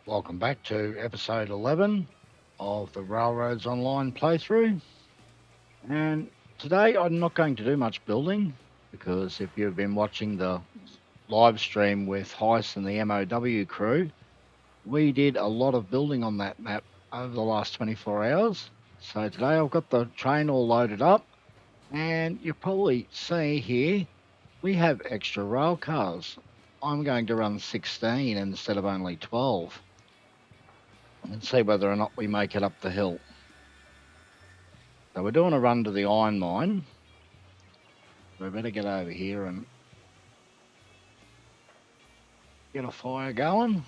Welcome back to episode 11 of the Railroads Online playthrough. And today I'm not going to do much building because if you've been watching the live stream with Heist and the MOW crew, we did a lot of building on that map over the last 24 hours. So today I've got the train all loaded up, and you probably see here we have extra rail cars. I'm going to run 16 instead of only 12. And see whether or not we make it up the hill. So we're doing a run to the iron mine. We better get over here and get a fire going.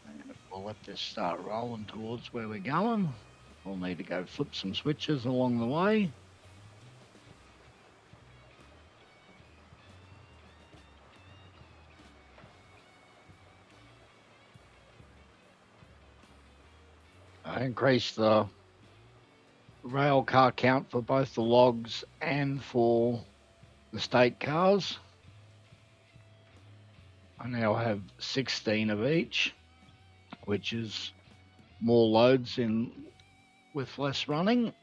And we'll let this start rolling towards where we're going. We'll need to go flip some switches along the way. I increased the rail car count for both the logs and for the state cars. I now have 16 of each, which is more loads in with less running.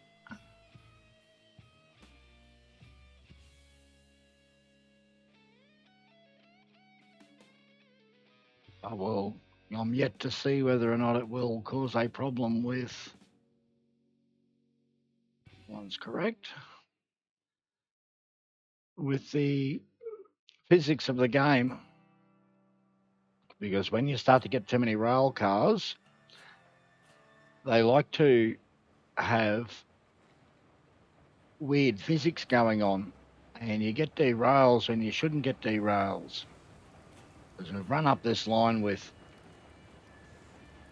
I'm yet to see whether or not it will cause a problem with one's correct with the physics of the game, because when you start to get too many rail cars, they like to have weird physics going on, and you get derails when you shouldn't get derails. Because we've run up this line with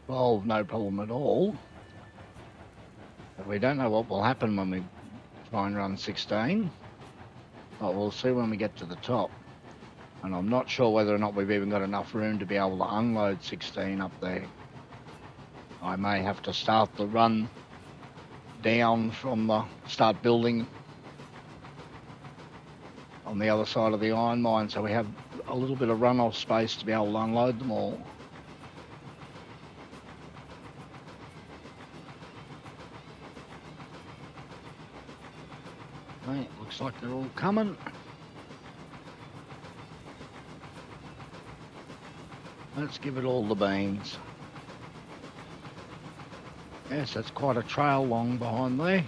12, no problem at all. But we don't know what will happen when we try and run 16. But we'll see when we get to the top. And I'm not sure whether or not we've even got enough room to be able to unload 16 up there. I may have to start the run down from the start building on the other side of the iron mine, so we have a little bit of runoff space to be able to unload them all. Okay, looks like they're all coming. Let's give it all the beans. Yes, that's quite a trail long behind there.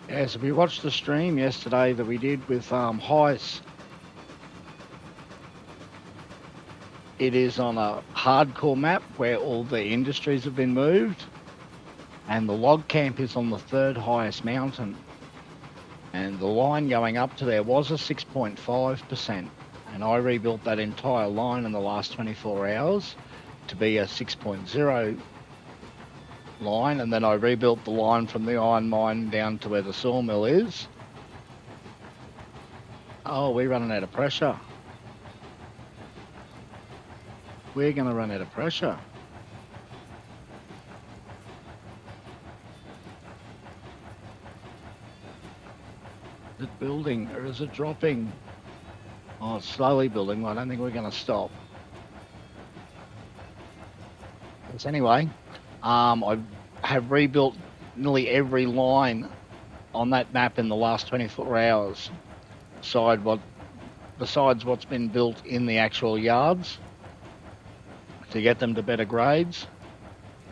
Yes, if you watched the stream yesterday that we did with Heist, it is on a hardcore map where all the industries have been moved, and the log camp is on the third highest mountain. And the line going up to there was a 6.5%, and I rebuilt that entire line in the last 24 hours to be a 6.0 line, and then I rebuilt the line from the iron mine down to where the sawmill is. Oh, we're running out of pressure. We're going to run out of pressure. Is it building or is it dropping? Oh, it's slowly building. I don't think we're going to stop. Yes, anyway, I have rebuilt nearly every line on that map in the last 24 hours, besides what's been built in the actual yards to get them to better grades.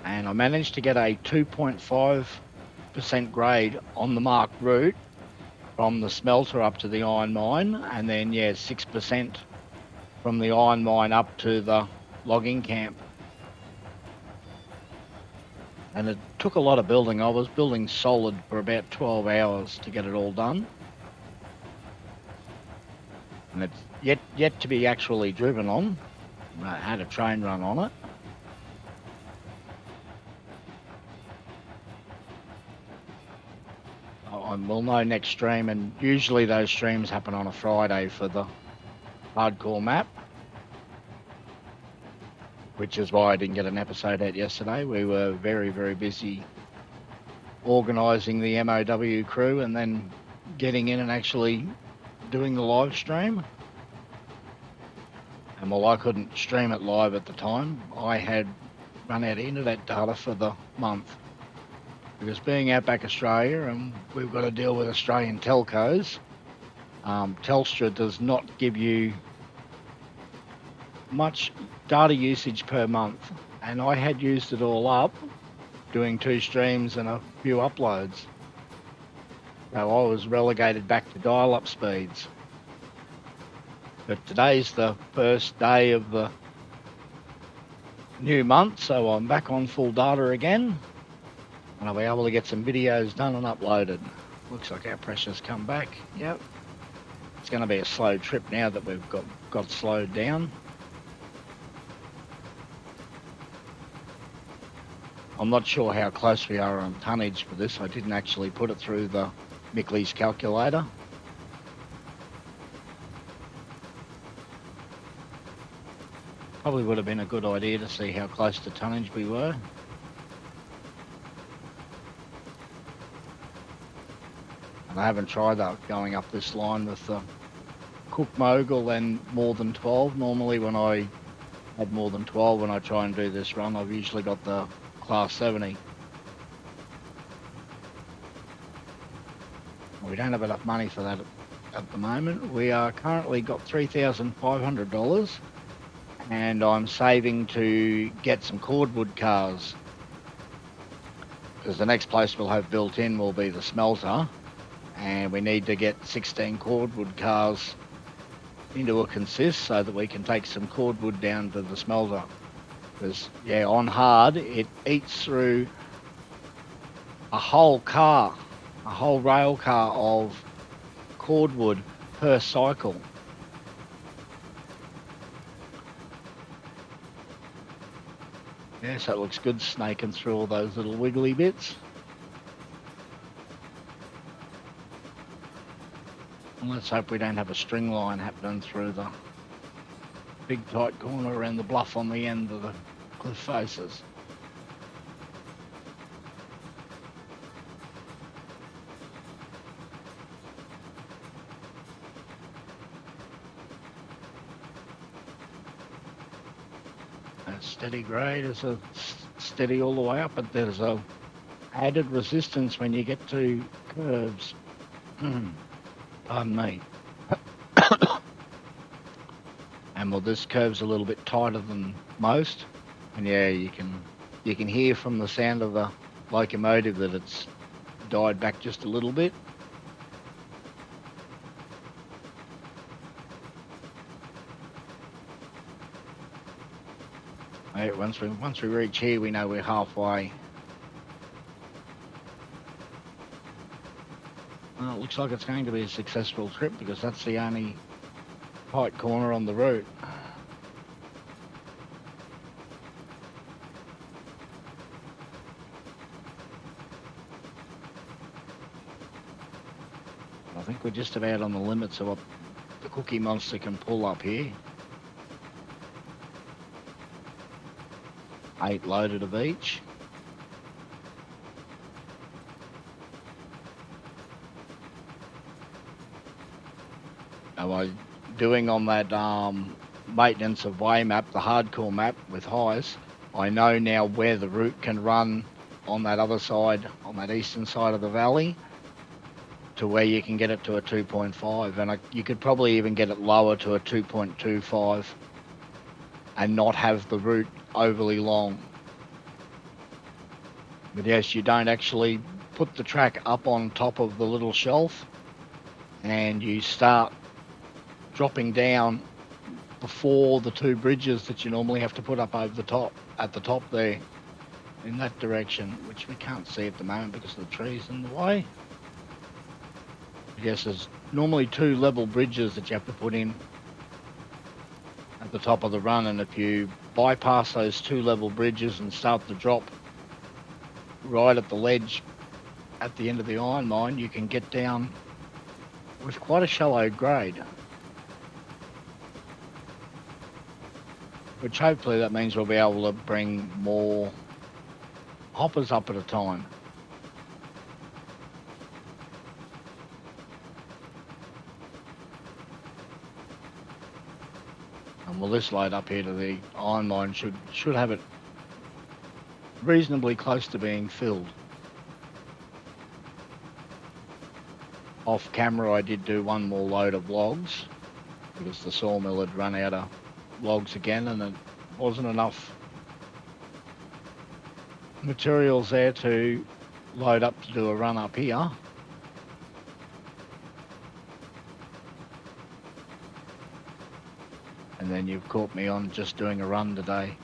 And I managed to get a 2.5% grade on the marked route from the smelter up to the iron mine, and then 6% from the iron mine up to the logging camp. And it took a lot of building. I was building solid for about 12 hours to get it all done. And it's yet to be actually driven on. I had a train run on it. We'll know next stream, and usually those streams happen on a Friday for the hardcore map, which is why I didn't get an episode out yesterday. We were very, very busy organising the MOW crew and then getting in and actually doing the live stream. And while I couldn't stream it live at the time, I had run out of internet data for the month. Because being Outback Australia, and we've got to deal with Australian telcos, Telstra does not give you much data usage per month. And I had used it all up doing 2 streams and a few uploads. So I was relegated back to dial-up speeds. But today's the first day of the new month, so I'm back on full data again. And I'll be able to get some videos done and uploaded. Looks like our pressure's come back. Yep. It's going to be a slow trip now that we've got slowed down. I'm not sure how close we are on tonnage for this. I didn't actually put it through the Mickley's calculator. Probably would have been a good idea to see how close to tonnage we were. And I haven't tried that going up this line with the Cook Mogul and more than 12. Normally when I had more than 12 when I try and do this run, I've usually got the class 70. We don't have enough money for that at the moment. We are currently got $3,500 and I'm saving to get some cordwood cars. Because the next place we'll have built in will be the smelter. And we need to get 16 cordwood cars into a consist so that we can take some cordwood down to the smelter. Because, yeah, on hard, it eats through a whole car, a whole rail car of cordwood per cycle. Yeah, so it looks good snaking through all those little wiggly bits. And let's hope we don't have a string line happening through the big tight corner around the bluff on the end of the cliff faces. A steady grade is a steady all the way up, but there's a added resistance when you get to curves. Pardon me. And well, this curve's a little bit tighter than most, and yeah, you can hear from the sound of the locomotive that it's died back just a little bit. Right, once we reach here, we know we're halfway. Well, it looks like it's going to be a successful trip because that's the only tight corner on the route. I think we're just about on the limits of what the Cookie Monster can pull up here. 8 loaded of each. Now, I'm doing on that maintenance of way map, the hardcore map with highs, I know now where the route can run on that other side, on that eastern side of the valley, to where you can get it to a 2.5, and you could probably even get it lower to a 2.25 and not have the route overly long. But yes, you don't actually put the track up on top of the little shelf and you start dropping down before the 2 bridges that you normally have to put up over the top, at the top there, in that direction, which we can't see at the moment because of the trees in the way. Yes, there's normally 2 level bridges that you have to put in at the top of the run, and if you bypass those 2 level bridges and start to drop right at the ledge at the end of the iron mine, you can get down with quite a shallow grade. Which hopefully that means we'll be able to bring more hoppers up at a time. And well, this load up here to the iron mine should have it reasonably close to being filled. Off camera, I did do one more load of logs because the sawmill had run out of logs again, and it wasn't enough materials there to load up to do a run up here. And then you've caught me on just doing a run today.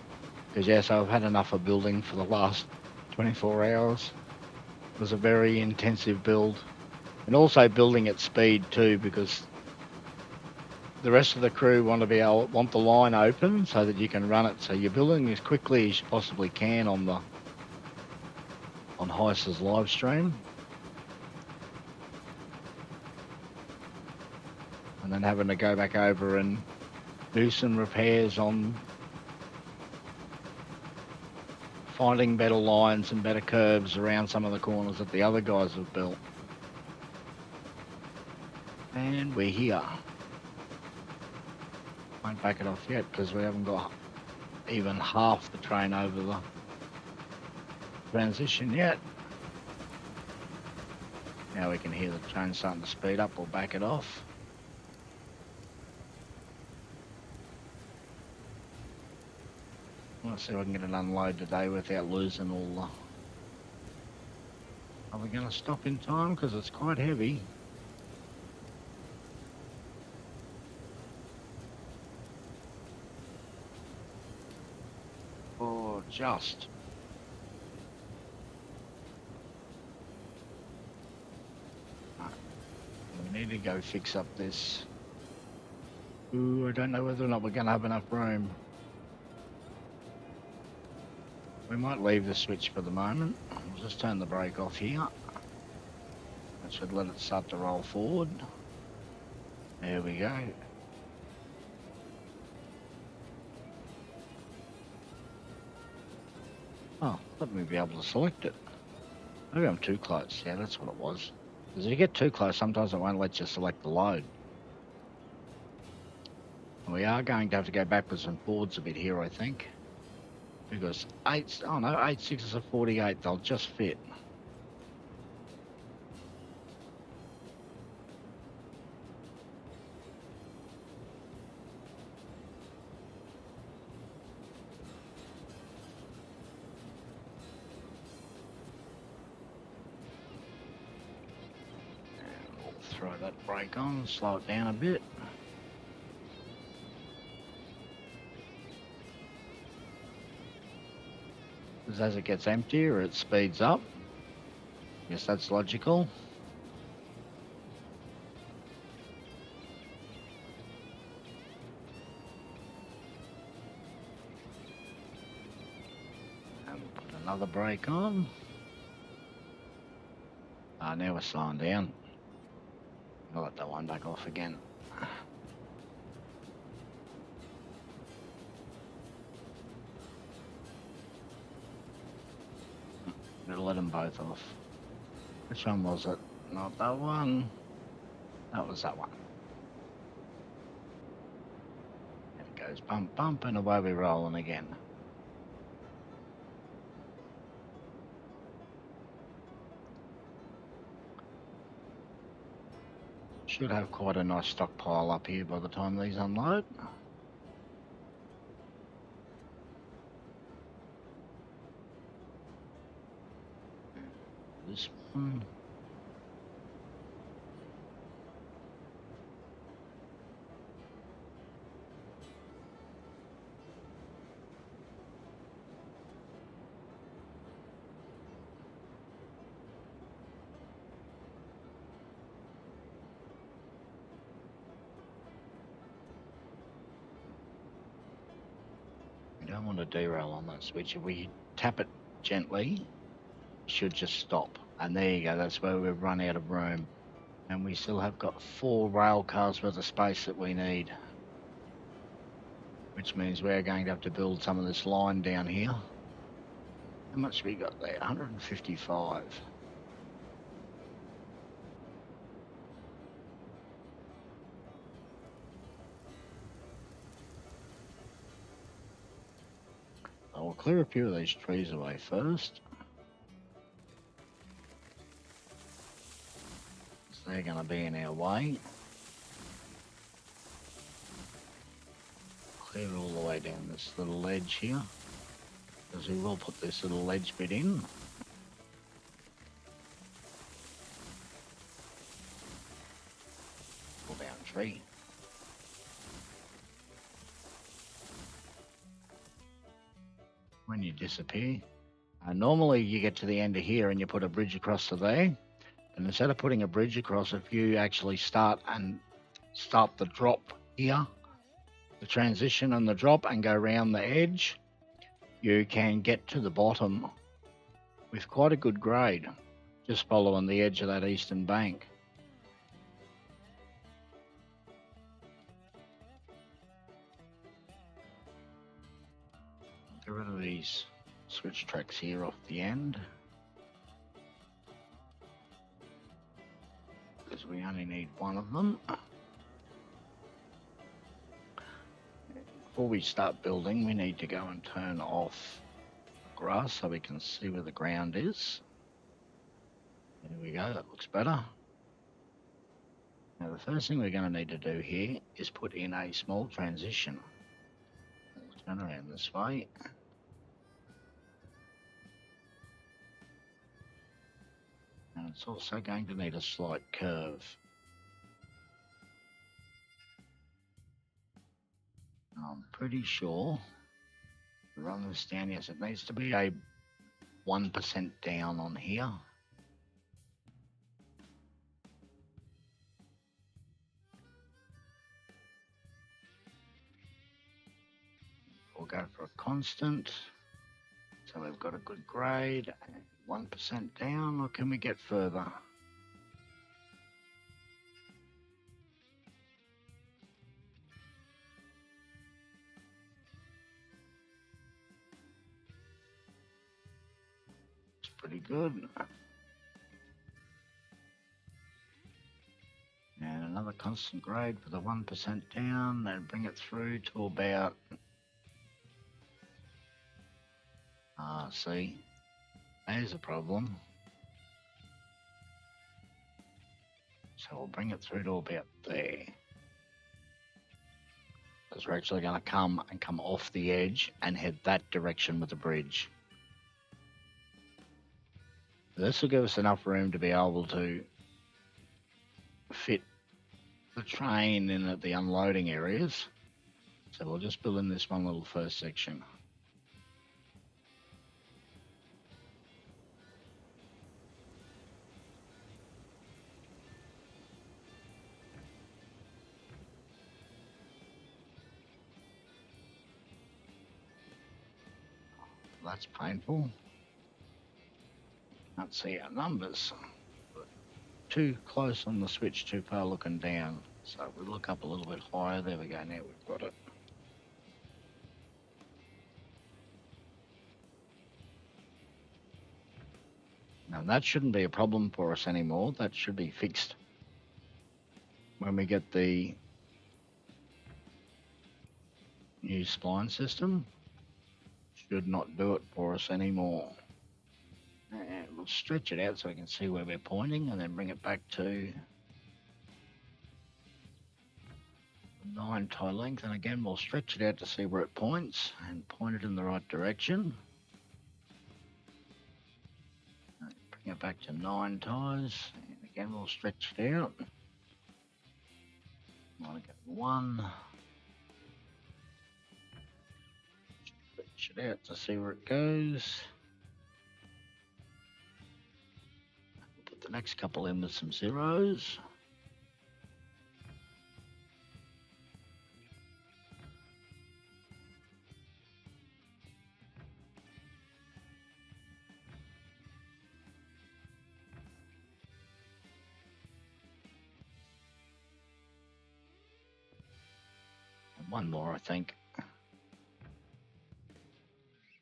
Because yes, I've had enough of building for the last 24 hours. It was a very intensive build. And also building at speed too, because the rest of the crew want the line open so that you can run it. So you're building as quickly as you possibly can on Heiss's live stream. And then having to go back over and do some repairs on finding better lines and better curves around some of the corners that the other guys have built. And we're here. Won't back it off yet because we haven't got even half the train over the transition yet. Now we can hear the train starting to speed up. We'll back it off. Let's see if I can get it unloaded today without losing all the... Are we going to stop in time? Because it's quite heavy. Oh, just. We need to go fix up this. Ooh, I don't know whether or not we're going to have enough room. We might leave the switch for the moment. I'll just turn the brake off here. That should let it start to roll forward. There we go. Oh, let me be able to select it. Maybe I'm too close. Yeah, that's what it was. Because if you get too close, sometimes it won't let you select the load. And we are going to have to go backwards and forwards a bit here, I think. Because 8.6s are 48, they'll just fit. And we'll throw that brake on, slow it down a bit. Because as it gets emptier, it speeds up. Yes, that's logical. And we'll put another brake on. Now we're slowing down. I'll let that one back off again. Better let them both off. Which one was it? Not that one. That was that one. There it goes. Bump, bump, and away we're rolling again. Should have quite a nice stockpile up here by the time these unload. This one. You don't want to derail on that switch. If we tap it gently, it should just stop. And there you go, that's where we've run out of room. And we still have got 4 rail cars worth of space that we need. Which means we're going to have to build some of this line down here. How much have we got there? 155. clear a few of these trees away first. So they're going to be in our way. Clear all the way down this little ledge here, because we will put this little ledge bit in. Pull down tree. When you disappear, normally you get to the end of here and you put a bridge across to there, and instead of putting a bridge across, if you actually start the drop here, the transition and the drop, and go around the edge, you can get to the bottom with quite a good grade, just following the edge of that eastern bank. Get rid of these switch tracks here off the end, because we only need one of them. Before we start building, we need to go and turn off the grass so we can see where the ground is. There we go, that looks better. Now the first thing we're going to need to do here is put in a small transition. We'll turn around this way. And it's also going to need a slight curve. I'm pretty sure to run this down, yes, it needs to be a 1% down on here. We'll go for a constant. So we've got a good grade. 1% down, or can we get further? It's pretty good. And another constant grade for the 1% down, and bring it through to about, see, there's a problem. So we'll bring it through to about there. Because we're actually going to come off the edge and head that direction with the bridge. This will give us enough room to be able to fit the train in at the unloading areas. So we'll just build in this one little first section. That's painful. Can't see our numbers. Too close on the switch, too far looking down. So if we look up a little bit higher, there we go, now we've got it. Now that shouldn't be a problem for us anymore. That should be fixed when we get the new spline system. Should not do it for us anymore. And we'll stretch it out so we can see where we're pointing, and then bring it back to 9 tie length. And again, we'll stretch it out to see where it points and point it in the right direction. Bring it back to 9 ties, and again we'll stretch it out. I want to get 1. Stretch it out to see where it goes. We'll put the next couple in with some zeros. One more, I think.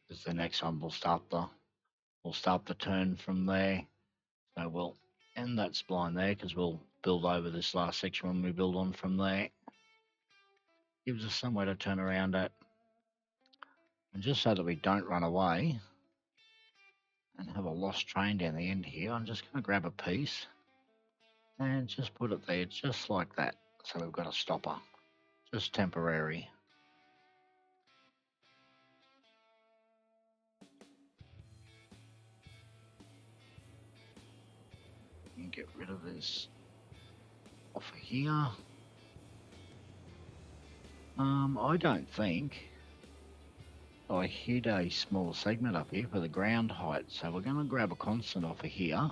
Because the next one we'll start the turn from there. So we'll end that spline there, because we'll build over this last section when we build on from there. Gives us somewhere to turn around at. And just so that we don't run away and have a lost train down the end here, I'm just going to grab a piece and just put it there just like that. So we've got a stopper, just temporary. And get rid of this off of here. I don't think I hit a small segment up here for the ground height, so we're going to grab a constant off of here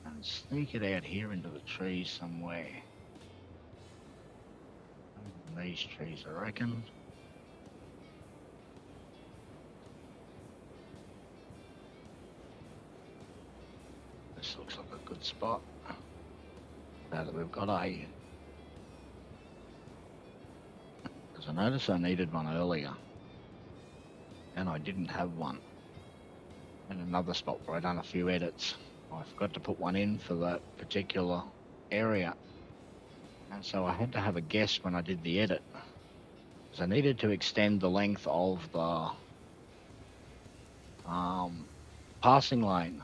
and sneak it out here into the trees somewhere. These trees, I reckon. This looks like a good spot. Now that we've got a... Because I noticed I needed one earlier, and I didn't have one. In another spot where I'd done a few edits, I forgot to put one in for that particular area. And so I had to have a guess when I did the edit. Because I needed to extend the length of the passing lane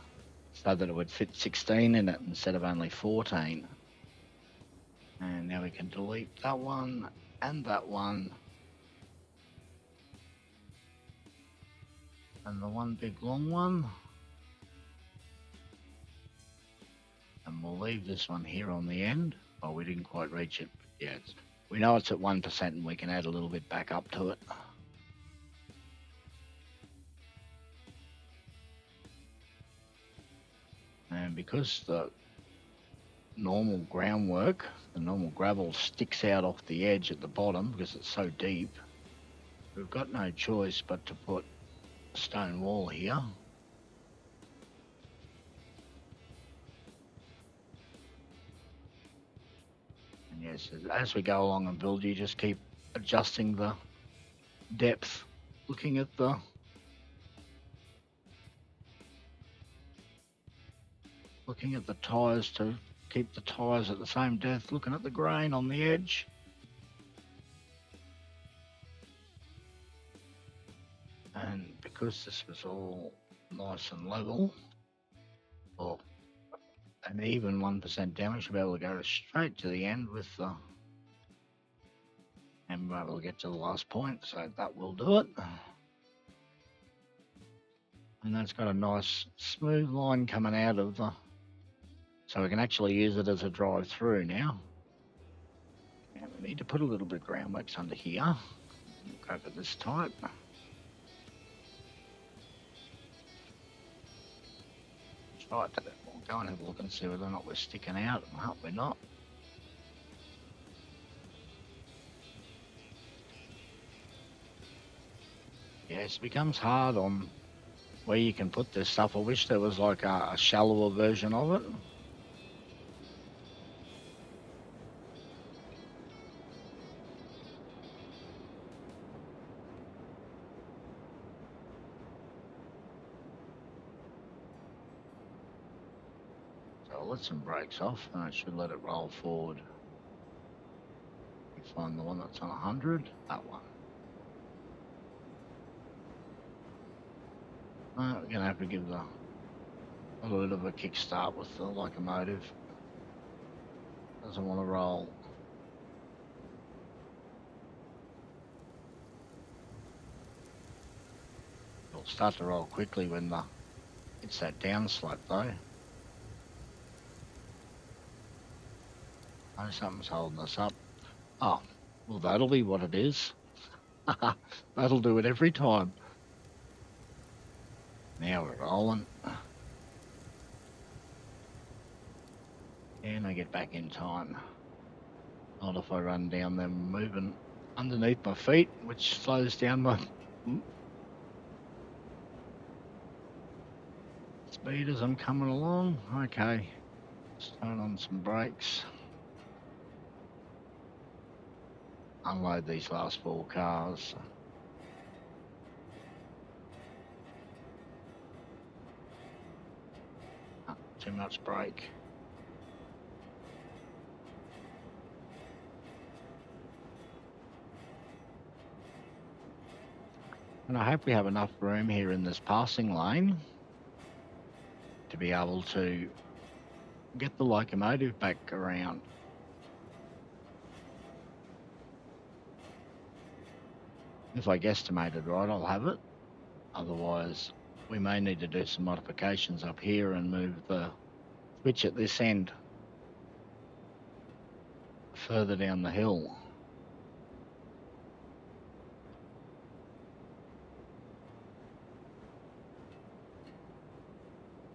so that it would fit 16 in it instead of only 14. And now we can delete that one and that one. And the one big long one. And we'll leave this one here on the end. Oh, we didn't quite reach it. But yeah, we know it's at 1% and we can add a little bit back up to it. And because the normal groundwork, the normal gravel sticks out off the edge at the bottom because it's so deep, we've got no choice but to put a stone wall here. And yes, as we go along and build, you just keep adjusting the depth, looking at the tyres to keep the tyres at the same depth, looking at the grain on the edge. And because this was all nice and level, or an even 1% damage, we'll be able to go straight to the end with the, and we'll be able to get to the last point, so that will do it. And that's got a nice smooth line coming out of the, so we can actually use it as a drive through now. And we need to put a little bit of groundworks under here. Go for this type. Right, we'll go and have a look and see whether or not we're sticking out. No, we're not. Yeah, it becomes hard on where you can put this stuff. I wish there was like a shallower version of it. So I'll let some brakes off and I should let it roll forward. Find the one that's on 100, that one. We're going to have to give a little bit of a kickstart with the locomotive. Doesn't want to roll. It'll start to roll quickly when it's that down slope though. Oh, something's holding us up. Oh, well that'll be what it is. That'll do it every time. Now we're rolling. And I get back in time. Not if I run down them moving underneath my feet, which slows down my speed as I'm coming along. Okay, let's turn on some brakes. Unload these last 4 cars. Too much brake. And I hope we have enough room here in this passing lane to be able to get the locomotive back around. If I guesstimated right, I'll have it. Otherwise, we may need to do some modifications up here and move the switch at this end further down the hill.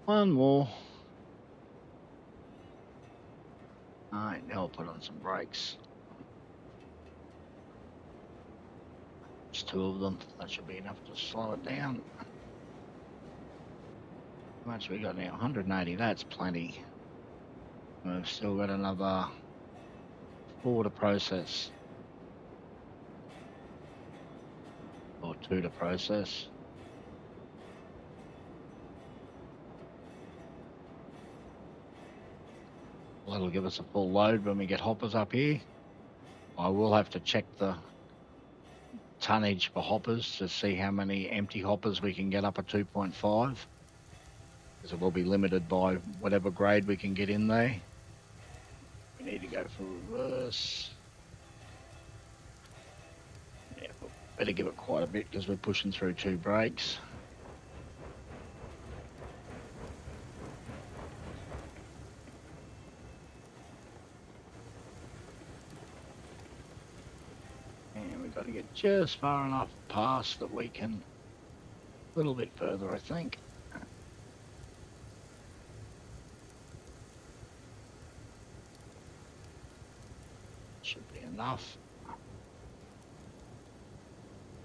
One more. Alright, now I'll put on some brakes. Just 2 of them. That should be enough to slow it down. How much we got now? 180. That's plenty. We've still got another 4 to process. Or 2 to process. That'll give us a full load when we get hoppers up here. I will have to check the tonnage for hoppers to see how many empty hoppers we can get up at 2.5, because it will be limited by whatever grade we can get in there. We need to go for reverse. Yeah, better give it quite a bit because we're pushing through 2 brakes. And we've got to get just far enough past that we can, a little bit further I think. Should be enough.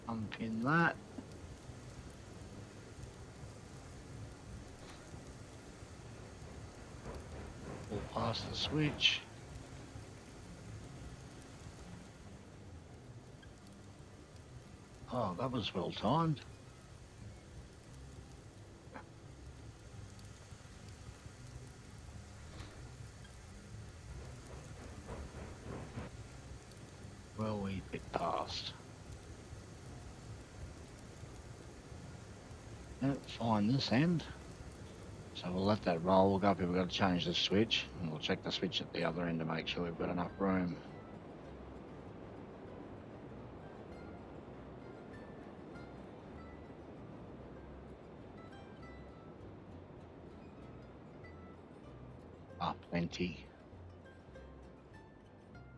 Unpin that. Pull past the switch. Oh, that was well timed. Well, we bit past. Yep, fine this end. So we'll let that roll. We'll go up here. We've got to change the switch. And we'll check the switch at the other end to make sure we've got enough room. Ah, plenty.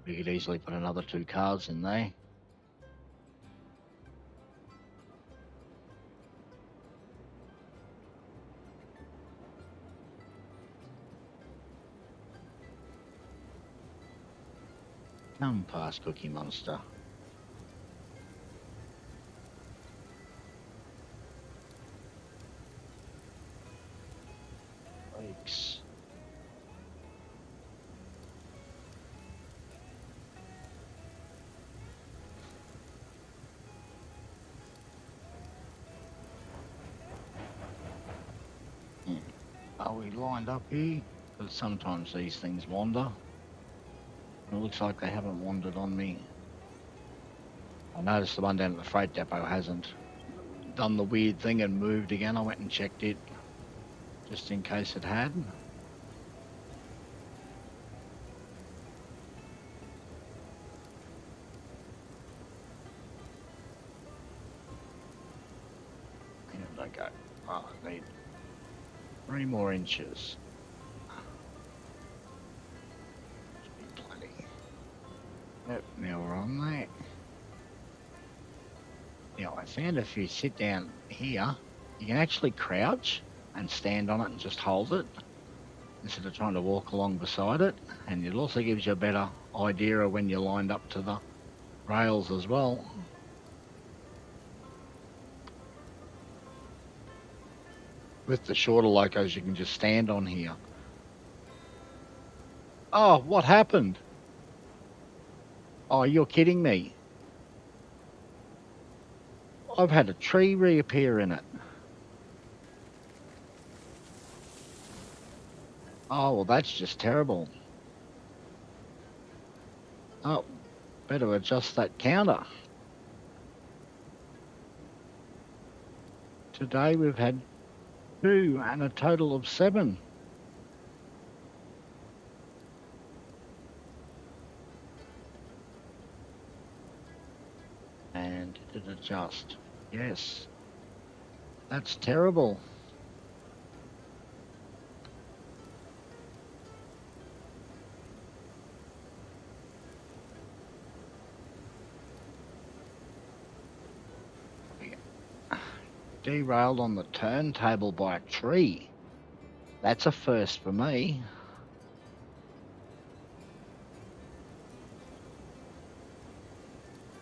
We could easily put another 2 cars in there. Come past, Cookie Monster. Brakes. Are we lined up here? Because sometimes these things wander. It looks like they haven't wandered on me. I noticed the one down at the freight depot hasn't done the weird thing and moved again. I went and checked it just in case it had. Here they go. Oh, I need 3 more inches. Should be plenty. Yep, now we're on there. Now I found if you sit down here, you can actually crouch and stand on it and just hold it instead of trying to walk along beside it. And it also gives you a better idea of when you're lined up to the rails as well. With the shorter locos, you can just stand on here. Oh, what happened? Oh, you're kidding me. I've had a tree reappear in it. Oh, well, that's just terrible. Oh, better adjust that counter. today we've had 2 and a total of 7. And did it adjust? Yes. That's terrible. Derailed on the turntable by a tree. That's a first for me.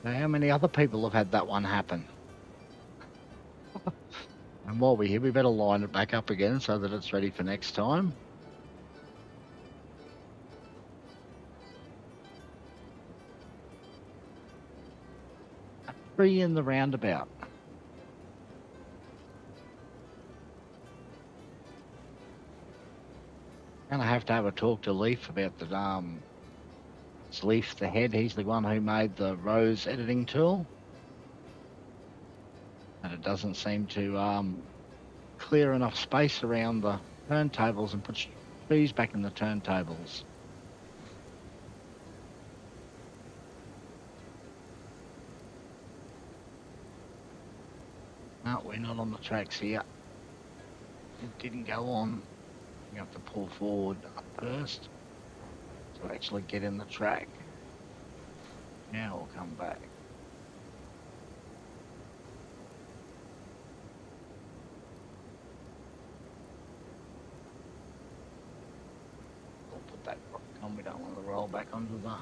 Now, how many other people have had that one happen? And while we're here, we better line it back up again so that it's ready for next time. A tree in the roundabout. And I have to have a talk to Leaf about the it's Leaf the head. He's the one who made the Rose editing tool, and it doesn't seem to clear enough space around the turntables and put trees back in the turntables. No, we're not on the tracks here. It didn't go on. You have to pull forward first to actually get in the track. Now we'll come back. We'll put that rock on. We don't want to roll back onto the...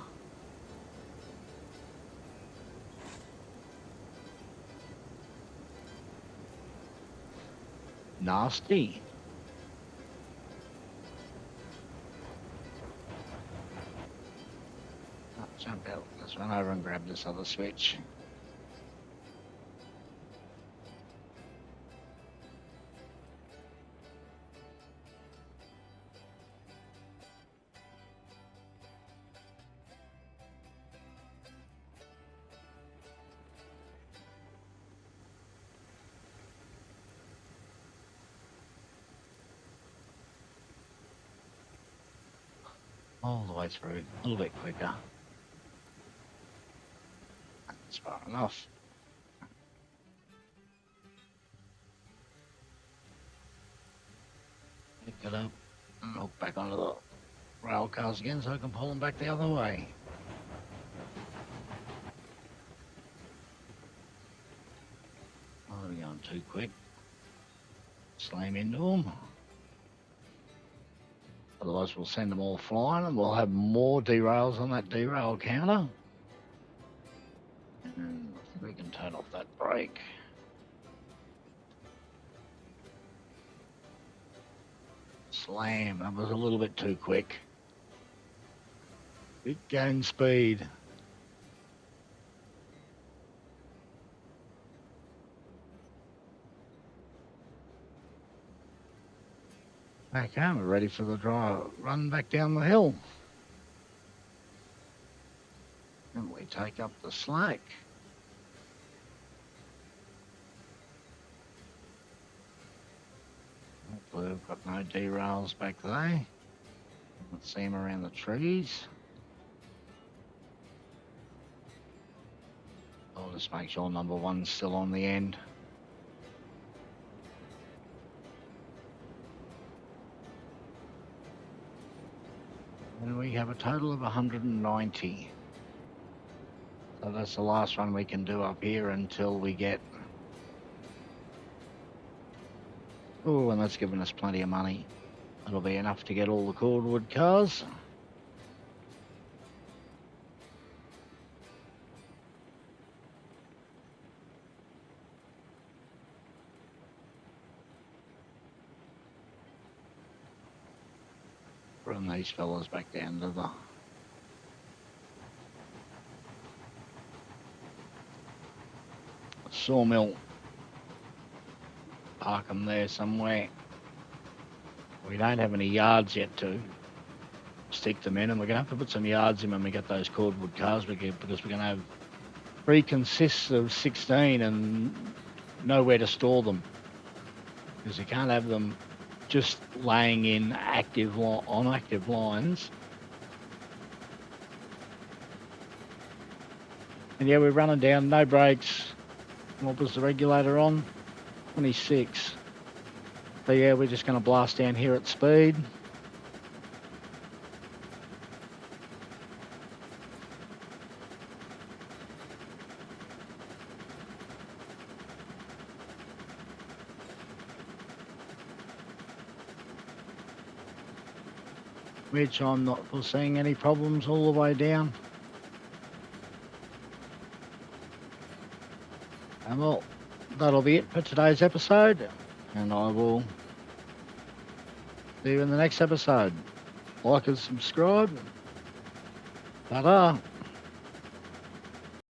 Nasty. Oh, jump out. Let's run over and grab this other switch. All the way through, a little bit quicker. That's far enough. Pick it up and hook back onto the rail cars again so I can pull them back the other way. Oh, we're going too quick. Slam into them. Otherwise we'll send them all flying and we'll have more derails on that derail counter. And I think we can turn off that brake. Slam, that was a little bit too quick. It gained speed. Back home, we're ready for the run back down the hill. And we take up the slack. Hopefully we've got no derails back there. Can't see them around the trees. I'll just make sure number 1's still on the end. And we have a total of 190. So that's the last one we can do up here until we get... Oh, and that's given us plenty of money. It'll be enough to get all the cordwood cars. Bring these fellas back down to the sawmill. Park them there somewhere. We don't have any yards yet to stick them in, and we're going to have to put some yards in when we get those cordwood cars because we're going to have 3 consists of 16 and nowhere to store them. because you can't have them just laying in on active lines. And yeah, we're running down, no brakes. What was the regulator on? 26. So yeah, we're just going to blast down here at speed. Which I'm not foreseeing any problems all the way down. And well, that'll be it for today's episode. And I will see you in the next episode. Like and subscribe. Ta-da.